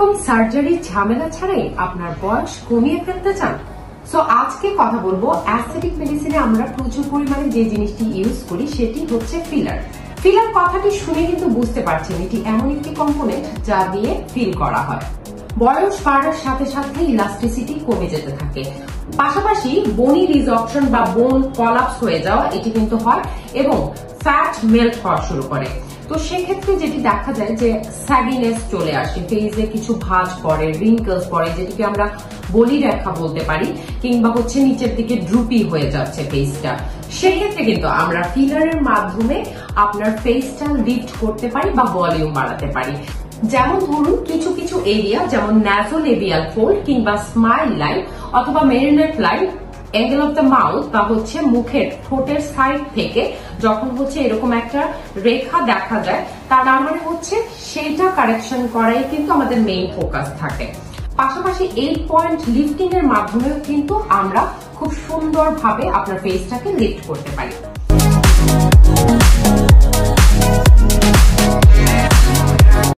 রকম সার্জারি ঝামেলা ছাড়াই আপনার বয়স কমিয়ে ফেলতে চান? সো আজকে কথা বলবো অ্যাস্থেটিক মেডিসিনে আমরা প্রচুর পরিমাণে যে জিনিসটি ইউজ করি সেটি হচ্ছে ফিলার। ফিলার কথাটি শুনে কিন্তু বুঝতে পারছেন এটি এমন একটি কম্পোনেন্ট যা দিয়ে ফিল করা হয়। বয়স বাড়ার সাথে সাথে ইলাস্টিসিটি কমে যেতে থাকে, পাশাপাশি বনি রিজর্পশন বা বোন কলাপস হয়ে যাওয়া এটি কিন্তু হয় এবং ফ্যাট মেল্ট হওয়া শুরু করে। তো সেক্ষেত্রে যেটি দেখা যায় যে স্যাগিনেস চলে আসে, ফেসে কিছু ভাঁজ পড়ে, রিঙ্কলস পড়ে, যেটিকে আমরা বলি রেখা বলতে পারি, কিংবা হচ্ছে নিচের দিকে ড্রুপি হয়ে যাচ্ছে ফেসটা। সেক্ষেত্রে কিন্তু আমরা ফিলারের মাধ্যমে আপনার ফেসটা লিফট করতে পারি বা ভলিউম বাড়াতে পারি। যেমন ধরুন কিছু কিছু এরিয়া যেমন ন্যাজোলেবিয়াল ফোল্ড কিংবা স্মাইল লাইন অথবা marinate line, angle of the mouth বা হচ্ছে মুখের ঠোঁটের সাইড থেকে যখন হচ্ছে এরকম একটা রেখা দেখা যায়, তার মানে হচ্ছে সেইটা কারেকশন করাই কিন্তু আমাদের মেইন ফোকাস থাকে। পাশাপাশি 8 পয়েন্ট লিফটিং এর মাধ্যমেও কিন্তু আমরা খুব সুন্দরভাবে আপনার ফেসটাকে লিফট করতে পারি।